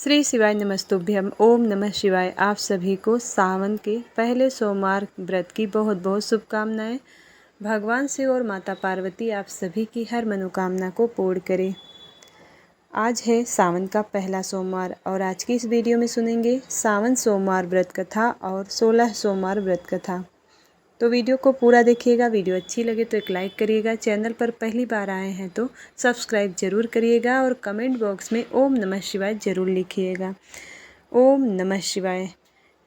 श्री शिवाय नमस्तुभ्यम। ओम नमः शिवाय। आप सभी को सावन के पहले सोमवार व्रत की बहुत बहुत शुभकामनाएं। भगवान शिव और माता पार्वती आप सभी की हर मनोकामना को पूर्ण करें। आज है सावन का पहला सोमवार और आज की इस वीडियो में सुनेंगे सावन सोमवार व्रत कथा और 16 सोमवार व्रत कथा। तो वीडियो को पूरा देखिएगा। वीडियो अच्छी लगे तो एक लाइक करिएगा। चैनल पर पहली बार आए हैं तो सब्सक्राइब जरूर करिएगा और कमेंट बॉक्स में ओम नमः शिवाय जरूर लिखिएगा। ओम नमः शिवाय।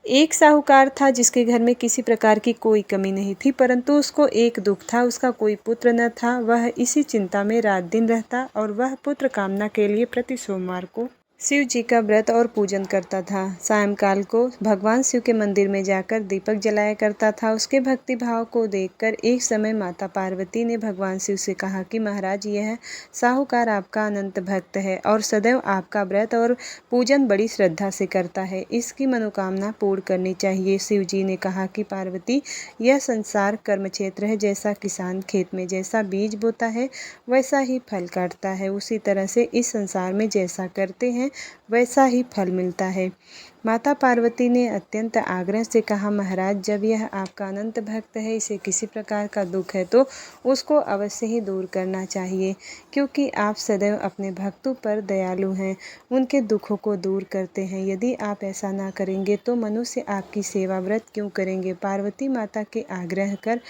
एक साहूकार था जिसके घर में किसी प्रकार की कोई कमी नहीं थी, परंतु उसको एक दुख था, उसका कोई पुत्र न था। वह इसी चिंता में रात दिन रहता और वह पुत्र कामना के लिए प्रति सोमवार को शिव जी का व्रत और पूजन करता था। सायंकाल को भगवान शिव के मंदिर में जाकर दीपक जलाया करता था। उसके भक्ति भाव को देखकर एक समय माता पार्वती ने भगवान शिव से कहा कि महाराज, यह साहूकार आपका अनंत भक्त है और सदैव आपका व्रत और पूजन बड़ी श्रद्धा से करता है। इसकी मनोकामना पूर्ण करनी चाहिए। शिव जी ने कहा कि पार्वती, यह संसार कर्म क्षेत्र है। जैसा किसान खेत में जैसा बीज बोता है वैसा ही फल काटता है, उसी तरह से इस संसार में जैसा करते हैं वैसा ही फल मिलता है। माता पार्वती ने अत्यंत आग्रह से कहा, महाराज, जब यह आपका अनंत भक्त है, इसे किसी प्रकार का दुख है तो उसको अवश्य ही दूर करना चाहिए, क्योंकि आप सदैव अपने भक्तों पर दयालु हैं, उनके दुखों को दूर करते हैं। यदि आप ऐसा ना करेंगे तो मनुष्य आपकी सेवा व्रत क्यों करेंगे। पार्वती माता के आग्रह कर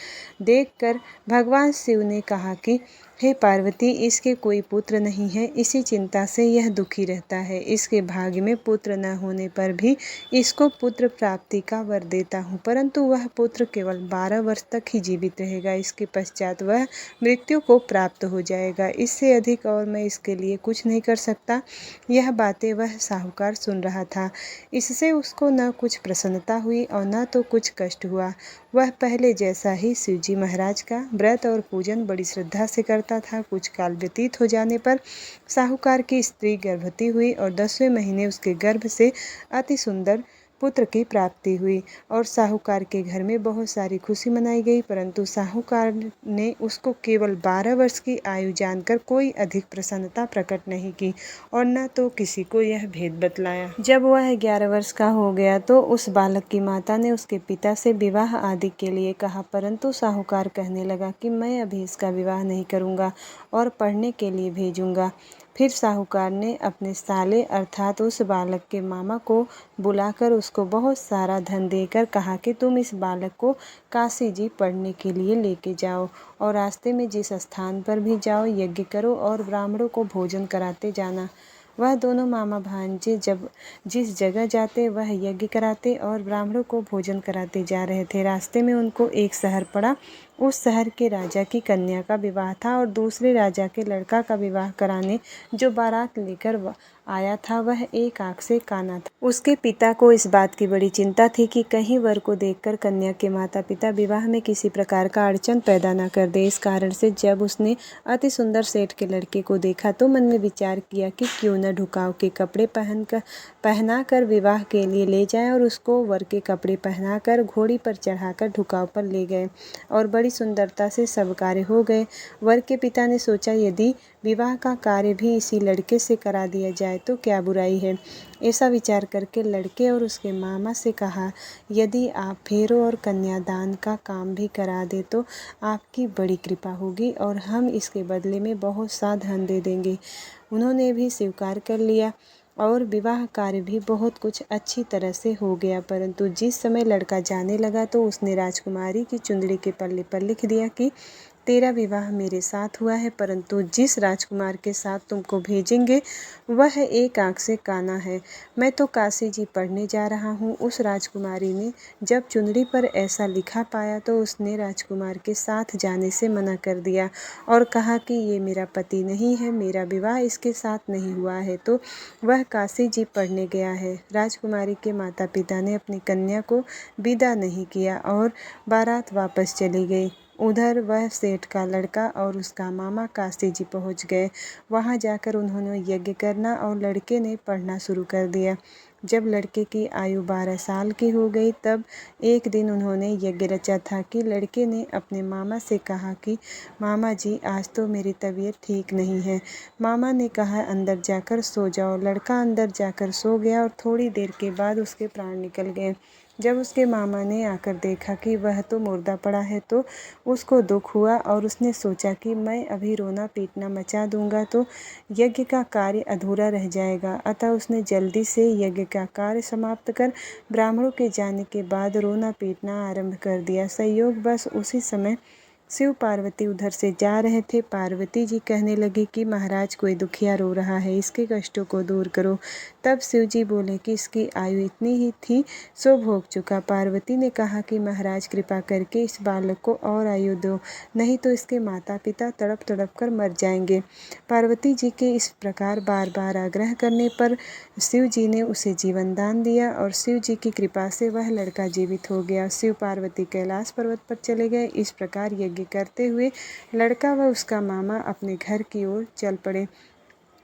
देखकर भगवान शिव ने कहा कि हे पार्वती, इसके कोई पुत्र नहीं है, इसी चिंता से यह दुखी रहता है। इसके भाग्य में पुत्र न होने पर भी इसको पुत्र प्राप्ति का वर देता हूँ, परंतु वह पुत्र केवल 12 वर्ष तक ही जीवित रहेगा। इसके पश्चात वह मृत्यु को प्राप्त हो जाएगा। इससे अधिक और मैं इसके लिए कुछ नहीं कर सकता। यह बातें वह साहूकार सुन रहा था। इससे उसको न कुछ प्रसन्नता हुई और न तो कुछ कष्ट हुआ। वह पहले जैसा ही शिवजी महाराज का व्रत और पूजन बड़ी श्रद्धा से करता था। कुछ काल व्यतीत हो जाने पर साहूकार की स्त्री गर्भवती हुई और 10वें महीने उसके गर्भ से अति सुंदर पुत्र की प्राप्ति हुई और साहूकार के घर में बहुत सारी खुशी मनाई गई। परंतु साहूकार ने उसको केवल 12 वर्ष की आयु जानकर कोई अधिक प्रसन्नता प्रकट नहीं की और न तो किसी को यह भेद बतलाया। जब वह 11 वर्ष का हो गया तो उस बालक की माता ने उसके पिता से विवाह आदि के लिए कहा, परंतु साहूकार कहने लगा कि मैं अभी इसका विवाह नहीं करूँगा और पढ़ने के लिए भेजूँगा। फिर साहूकार ने अपने साले अर्थात उस बालक के मामा को बुलाकर उसको बहुत सारा धन देकर कहा कि तुम इस बालक को काशी जी पढ़ने के लिए लेके जाओ और रास्ते में जिस स्थान पर भी जाओ यज्ञ करो और ब्राह्मणों को भोजन कराते जाना। वह दोनों मामा भांजे जब जिस जगह जाते वह यज्ञ कराते और ब्राह्मणों को भोजन कराते जा रहे थे। रास्ते में उनको एक शहर पड़ा। उस शहर के राजा की कन्या का विवाह था और दूसरे राजा के लड़का का विवाह कराने जो बारात लेकर आया था वह एक आंख से काना था। उसके पिता को इस बात की बड़ी चिंता थी कि कहीं वर को देखकर कन्या के माता पिता विवाह में किसी प्रकार का अड़चन पैदा न कर दे। इस कारण से जब उसने अति सुंदर सेठ के लड़के को देखा तो मन में विचार किया कि क्यों न ढुकाव के कपड़े पहनाकर विवाह के लिए ले जाए और उसको वर के कपड़े पहनाकर घोड़ी पर चढ़ाकर ढुकाव पर ले गए और बड़ी सुंदरता से सब कार्य हो गए। वर के पिता ने सोचा, यदि विवाह का कार्य भी इसी लड़के से करा दिया जाए तो क्या बुराई है। ऐसा विचार करके लड़के और उसके मामा से कहा, यदि आप फेरों और कन्यादान का काम भी करा दे तो आपकी बड़ी कृपा होगी और हम इसके बदले में बहुत सा धन दे देंगे। उन्होंने भी स्वीकार कर लिया और विवाह कार्य भी बहुत कुछ अच्छी तरह से हो गया। परंतु जिस समय लड़का जाने लगा तो उसने राजकुमारी की चुंदड़ी के पल्ले पर लिख दिया कि तेरा विवाह मेरे साथ हुआ है, परंतु जिस राजकुमार के साथ तुमको भेजेंगे वह एक आंख से काना है। मैं तो काशी जी पढ़ने जा रहा हूँ। उस राजकुमारी ने जब चुनरी पर ऐसा लिखा पाया तो उसने राजकुमार के साथ जाने से मना कर दिया और कहा कि ये मेरा पति नहीं है, मेरा विवाह इसके साथ नहीं हुआ है, तो वह काशी जी पढ़ने गया है। राजकुमारी के माता पिता ने अपनी कन्या को विदा नहीं किया और बारात वापस चली गई। उधर वह सेठ का लड़का और उसका मामा काशी जी पहुँच गए। वहाँ जाकर उन्होंने यज्ञ करना और लड़के ने पढ़ना शुरू कर दिया। जब लड़के की आयु 12 साल की हो गई तब एक दिन उन्होंने यज्ञ रचा था कि लड़के ने अपने मामा से कहा कि मामा जी आज तो मेरी तबीयत ठीक नहीं है। मामा ने कहा अंदर जाकर सो जाओ। लड़का अंदर जाकर सो गया और थोड़ी देर के बाद उसके प्राण निकल गए। जब उसके मामा ने आकर देखा कि वह तो मुर्दा पड़ा है तो उसको दुख हुआ और उसने सोचा कि मैं अभी रोना पीटना मचा दूंगा तो यज्ञ का कार्य अधूरा रह जाएगा। अतः उसने जल्दी से यज्ञ का कार्य समाप्त कर ब्राह्मणों के जाने के बाद रोना पीटना आरंभ कर दिया। संयोग बस उसी समय शिव पार्वती उधर से जा रहे थे। पार्वती जी कहने लगी कि महाराज कोई दुखिया रो रहा है, इसके कष्टों को दूर करो। तब शिव जी बोले कि इसकी आयु इतनी ही थी सो भोग चुका। पार्वती ने कहा कि महाराज कृपा करके इस बालक को और आयु दो, नहीं तो इसके माता पिता तड़प तड़प कर मर जाएंगे। पार्वती जी के इस प्रकार बार बार आग्रह करने पर शिव जी ने उसे जीवन दान दिया और शिव जी की कृपा से वह लड़का जीवित हो गया। शिव पार्वती कैलाश पर्वत पर चले गए। इस प्रकार यज्ञ करते हुए लड़का व उसका मामा अपने घर की ओर चल पड़े।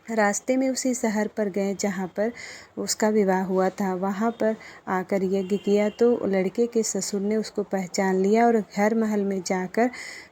रास्ते में उसी शहर पर गए जहाँ पर उसका विवाह हुआ था। वहाँ पर आकर यज्ञ किया तो लड़के के ससुर ने उसको पहचान लिया और घर महल में जाकर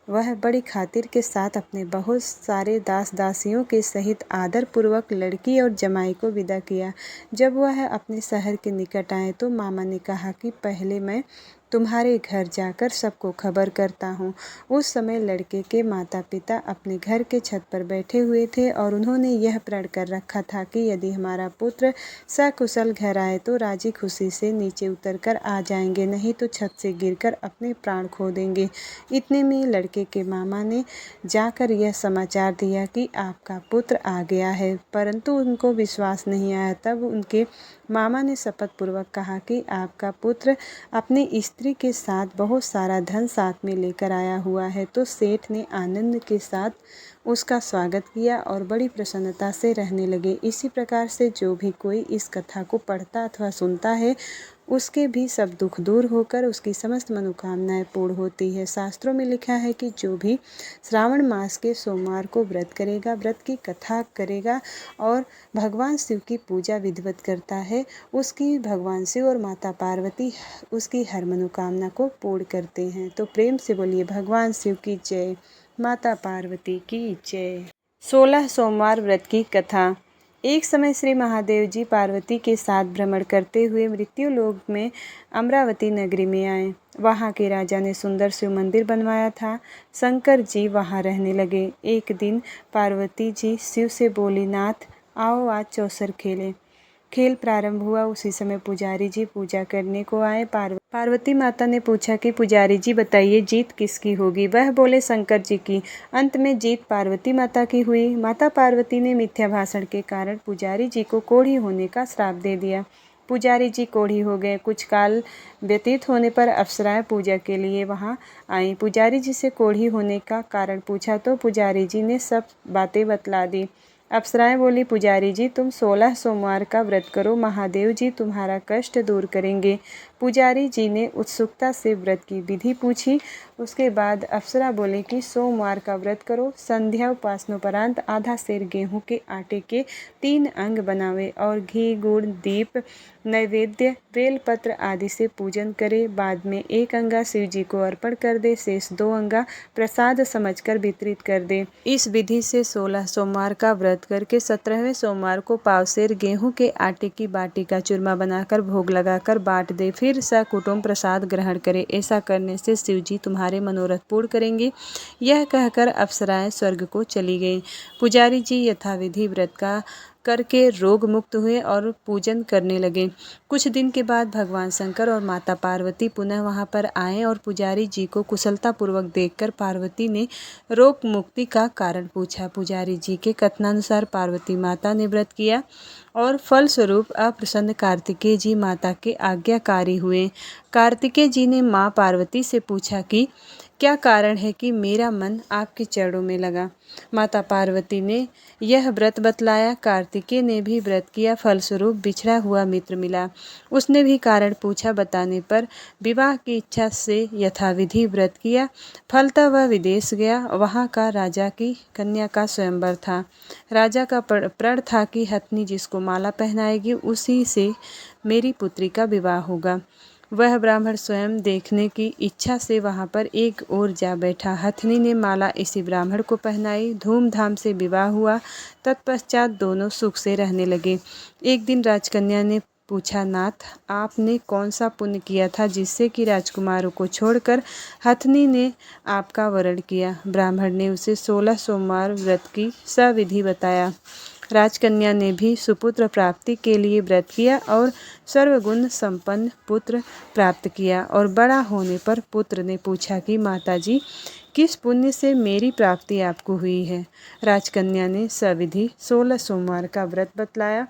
वह बड़ी खातिर के साथ अपने बहुत सारे दास दासियों के सहित आदर पूर्वक लड़की और जमाई को विदा किया। जब वह अपने शहर के निकट आए तो मामा ने कहा कि पहले मैं तुम्हारे घर जाकर सबको खबर करता हूँ। उस समय लड़के के माता पिता अपने घर के छत पर बैठे हुए थे और उन्होंने यह प्रण कर रखा था कि यदि हमारा पुत्र सकुशल घर आए तो राजी खुशी से नीचे उतरकर आ जाएंगे, नहीं तो छत से गिरकर अपने प्राण खो देंगे। इतने में लड़के के मामा ने जाकर यह समाचार दिया कि आपका पुत्र आ गया है, परंतु उनको विश्वास नहीं आया। तब उनके मामा ने शपथ पूर्वक कहा कि आपका पुत्र अपनी स्त्री के साथ बहुत सारा धन साथ में लेकर आया हुआ है। तो सेठ ने आनंद के साथ उसका स्वागत किया और बड़ी प्रसन्नता से रहने लगे। इसी प्रकार से जो भी कोई इस कथा को पढ़ता अथवा सुनता है उसके भी सब दुख दूर होकर उसकी समस्त मनोकामनाएं पूर्ण होती है। शास्त्रों में लिखा है कि जो भी श्रावण मास के सोमवार को व्रत करेगा, व्रत की कथा करेगा और भगवान शिव की पूजा विधिवत करता है, उसकी भगवान शिव और माता पार्वती उसकी हर मनोकामना को पूर्ण करते हैं। तो प्रेम से बोलिए भगवान शिव की जय, माता पार्वती की जय। 16 सोमवार व्रत की कथा। एक समय श्री महादेव जी पार्वती के साथ भ्रमण करते हुए मृत्यु लोक में अमरावती नगरी में आए। वहाँ के राजा ने सुंदर शिव मंदिर बनवाया था। शंकर जी वहाँ रहने लगे। एक दिन पार्वती जी शिव से बोली, नाथ आओ आज चौसर खेलें। खेल प्रारंभ हुआ। उसी समय पुजारी जी पूजा करने को आए। पार्वती माता ने पूछा कि पुजारी जी बताइए जीत किसकी होगी। वह बोले शंकर जी की। अंत में जीत पार्वती माता की हुई। माता पार्वती ने मिथ्या भाषण के कारण पुजारी जी को कोढ़ी होने का श्राप दे दिया। पुजारी जी कोढ़ी हो गए। कुछ काल व्यतीत होने पर अप्सराएं पूजा के लिए वहां आईं। पुजारी जी से कोढ़ी होने का कारण पूछा तो पुजारी जी ने सब बातें बतला दी। अप्सराएं बोली, पुजारी जी तुम 16 सोमवार का व्रत करो, महादेव जी तुम्हारा कष्ट दूर करेंगे। पुजारी जी ने उत्सुकता से व्रत की विधि पूछी। उसके बाद अप्सरा बोले कि सोमवार का व्रत करो, संध्या उपासनोपरांत आधा सेर गेहूं के आटे के 3 अंग बनावे और घी गुड़ दीप नैवेद्य बेलपत्र आदि से पूजन करे। बाद में 1 अंगा शिव जी को अर्पण कर दे, शेष 2 अंगा प्रसाद समझकर वितरित कर दे। इस विधि से 16 सोमवार का व्रत करके 17वें सोमवार को पावसेर गेहूं के आटे की बाटी का चूरमा बनाकर भोग लगाकर बांट दे, फिर सकुटुम्ब प्रसाद ग्रहण करे। ऐसा करने से शिव जी तुम्हारे मनोरथ पूर्ण करेंगे। यह कहकर अप्सराएं स्वर्ग को चली गई। पुजारी जी यथाविधि व्रत का करके रोग मुक्त हुए और पूजन करने लगे। कुछ दिन के बाद भगवान शंकर और माता पार्वती पुनः वहां पर आए और पुजारी जी को कुशलता पूर्वक देखकर पार्वती ने रोग मुक्ति का कारण पूछा। पुजारी जी के कथनानुसार पार्वती माता ने व्रत किया और फलस्वरूप अप्रसन्न कार्तिकेय जी माता के आज्ञाकारी हुए। कार्तिकेय जी ने माँ पार्वती से पूछा कि क्या कारण है कि मेरा मन आपके चरणों में लगा। माता पार्वती ने यह व्रत बतलाया। कार्तिकेय ने भी व्रत किया, फलस्वरूप बिछड़ा हुआ मित्र मिला। उसने भी कारण पूछा, बताने पर विवाह की इच्छा से यथाविधि व्रत किया। फलतः वह विदेश गया। वहाँ का राजा की कन्या का स्वयंवर था। राजा का प्रण था कि हथनी जिसको माला पहनाएगी उसी से मेरी पुत्री का विवाह होगा। वह ब्राह्मण स्वयं देखने की इच्छा से वहाँ पर एक ओर जा बैठा। हथनी ने माला इसी ब्राह्मण को पहनाई। धूमधाम से विवाह हुआ। तत्पश्चात दोनों सुख से रहने लगे। एक दिन राजकन्या ने पूछा, नाथ, आपने कौन सा पुण्य किया था जिससे कि राजकुमारों को छोड़कर हथनी ने आपका वरण किया। ब्राह्मण ने उसे 16 सोमवार व्रत की सविधि बताया। राजकन्या ने भी सुपुत्र प्राप्ति के लिए व्रत किया और सर्वगुण संपन्न पुत्र प्राप्त किया। और बड़ा होने पर पुत्र ने पूछा कि माताजी, किस पुण्य से मेरी प्राप्ति आपको हुई है। राजकन्या ने सविधि 16 सोमवार का व्रत बतलाया।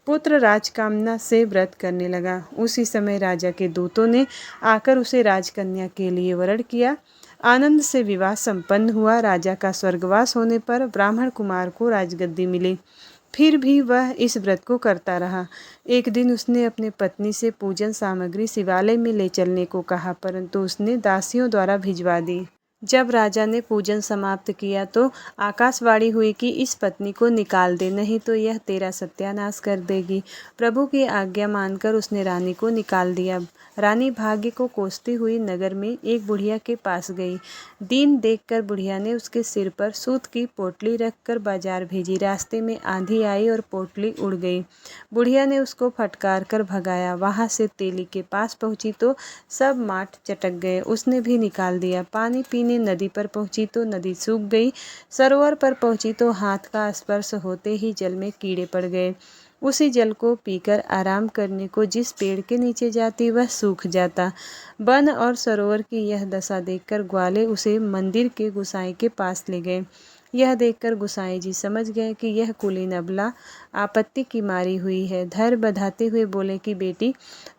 पुत्र राजकामना से व्रत करने लगा। उसी समय राजा के दूतों ने आकर उसे राजकन्या के लिए वरण किया। आनंद से विवाह संपन्न हुआ। राजा का स्वर्गवास होने पर ब्राह्मण कुमार को राजगद्दी मिली। फिर भी वह इस व्रत को करता रहा। एक दिन उसने अपने पत्नी से पूजन सामग्री शिवालय में ले चलने को कहा, परंतु उसने दासियों द्वारा भिजवा दी। जब राजा ने पूजन समाप्त किया तो आकाशवाणी हुई कि इस पत्नी को निकाल दे, नहीं तो यह तेरा सत्यानाश कर देगी। प्रभु की आज्ञा मानकर उसने रानी को निकाल दिया। रानी भाग्य को कोसती हुई नगर में एक बुढ़िया के पास गई। दीन देखकर बुढ़िया ने उसके सिर पर सूत की पोटली रखकर बाजार भेजी। रास्ते में आंधी आई और पोटली उड़ गई। बुढ़िया ने उसको फटकार कर भगाया। वहाँ से तेली के पास पहुँची तो सब माट चटक गए। उसने भी निकाल दिया। पानी पीने नदी पर पहुँची तो नदी सूख गई। सरोवर पर पहुँची तो हाथ का स्पर्श होते ही जल में कीड़े पड़ गए। उसी जल को पीकर आराम करने को जिस पेड़ के नीचे जाती वह सूख जाता। वन और सरोवर की यह दशा देखकर ग्वाले उसे मंदिर के गुसाई के पास ले गए। यह देखकर गुसाई जी समझ गए कि यह कुलीन अबला आपत्ति की मारी हुई है। धैर्य बंधाते हुए बोले कि बेटी,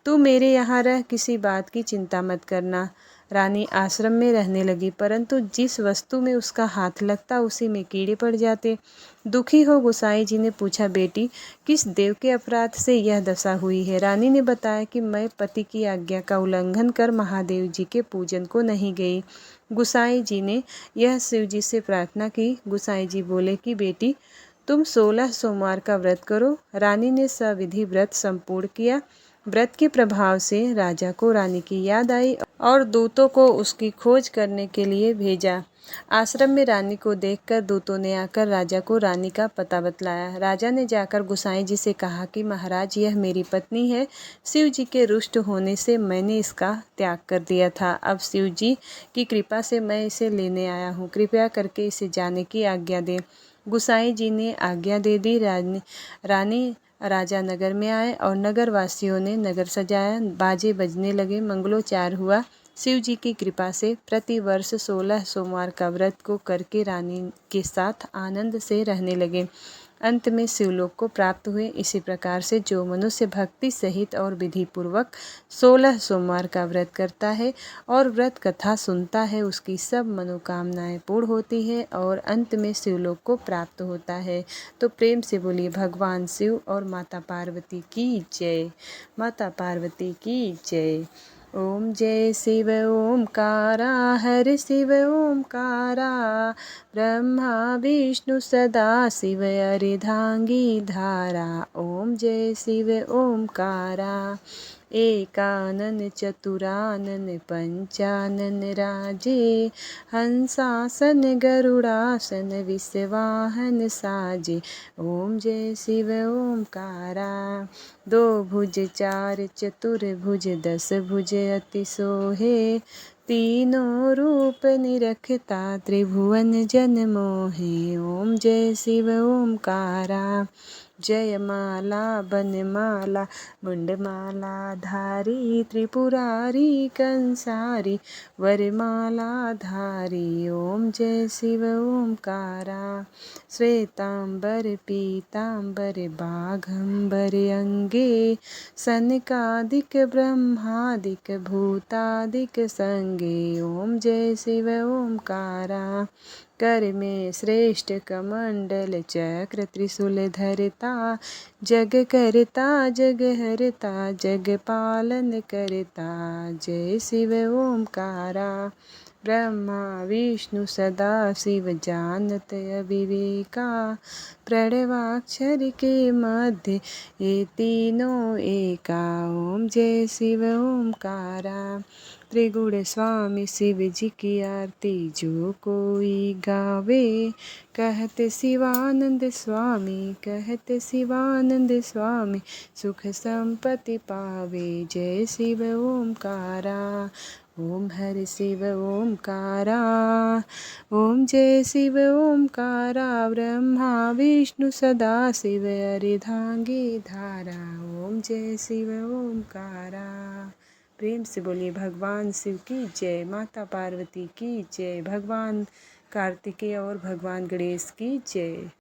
तू मेरे यहाँ रह, किसी बात की चिंता मत करना। रानी आश्रम में रहने लगी, परंतु जिस वस्तु में उसका हाथ लगता उसी में कीड़े पड़ जाते। दुखी हो गुसाई जी ने पूछा, बेटी, किस देव के अपराध से यह दशा हुई है। रानी ने बताया कि मैं पति की आज्ञा का उल्लंघन कर महादेव जी के पूजन को नहीं गई। गुसाई जी ने यह शिव जी से प्रार्थना की। गुसाई जी बोले कि बेटी, तुम 16 सोमवार का व्रत करो। रानी ने सविधि व्रत संपूर्ण किया। व्रत के प्रभाव से राजा को रानी की याद आई और दूतों को उसकी खोज करने के लिए भेजा। आश्रम में रानी को देखकर दूतों ने आकर राजा को रानी का पता बतलाया। राजा ने जाकर गुसाई जी से कहा कि महाराज, यह मेरी पत्नी है। शिव जी के रुष्ट होने से मैंने इसका त्याग कर दिया था। अब शिव जी की कृपा से मैं इसे लेने आया हूँ। कृपया करके इसे जाने की आज्ञा दें। गुसाई जी ने आज्ञा दे दी। रानी राजा नगर में आए और नगर वासियों ने नगर सजाया। बाजे बजने लगे, मंगलोच्चार हुआ। शिव जी की कृपा से प्रतिवर्ष 16 सोमवार का व्रत को करके रानी के साथ आनंद से रहने लगे। अंत में शिवलोक को प्राप्त हुए। इसी प्रकार से जो मनुष्य भक्ति सहित और विधि पूर्वक 16 सोमवार का व्रत करता है और व्रत कथा सुनता है, उसकी सब मनोकामनाएं पूर्ण होती है और अंत में शिवलोक को प्राप्त होता है। तो प्रेम से बोलिए भगवान शिव और माता पार्वती की जय। माता पार्वती की जय। ओम जय शिव ओमकारा, हर शिव ओमकारा, ब्रह्मा विष्णु सदा शिव अर्धांगी धारा। ओम जय शिव ओमकारा, एकानन चतुरानन पंचानन राजे, हंसासन गरुड़ासन विषवाहन साजे। ओम जय शिव ओमकारा, दो भुज चार चतुर्भुज, 10 भुज अति सोहे, तीनों रूप निरखता त्रिभुवन जन मोहे। ओम जय शिव ओमकारा, जय माला बनमाला मुंडमाला धारी त्रिपुरारी कंसारी वरमाला धारी ओम जय शिव ओमकारा श्वेतांबर पीतांबर बाघंबर अंगे सनकादिक ब्रह्मादिक भूतादिक संगे ओम जय शिव ओमकारा कर में श्रेष्ठ कमंडल चक्र त्रिशूल धरता जग करता जग हरता जग पालन करता जय शिव ओमकारा ब्रह्मा विष्णु सदा शिव जानत अविवेका प्रणवाक्षर के मध्य ये तीनों एका ओम जय शिव ओमकारा त्रिगुण स्वामी शिव जी की आरती जो कोई गावे कहते शिवानंद स्वामी कहते शिवानंद स्वामी सुख संपत्ति पावे जय शिव ओमकारा ओम हरि शिव ओमकारा ओम जय शिव ओमकारा ब्रह्मा विष्णु सदा शिव अर्धांगी धारा ओम जय शिव ओमकारा। प्रेम से बोलिए भगवान शिव की जय, माता पार्वती की जय, भगवान कार्तिकेय और भगवान गणेश की जय।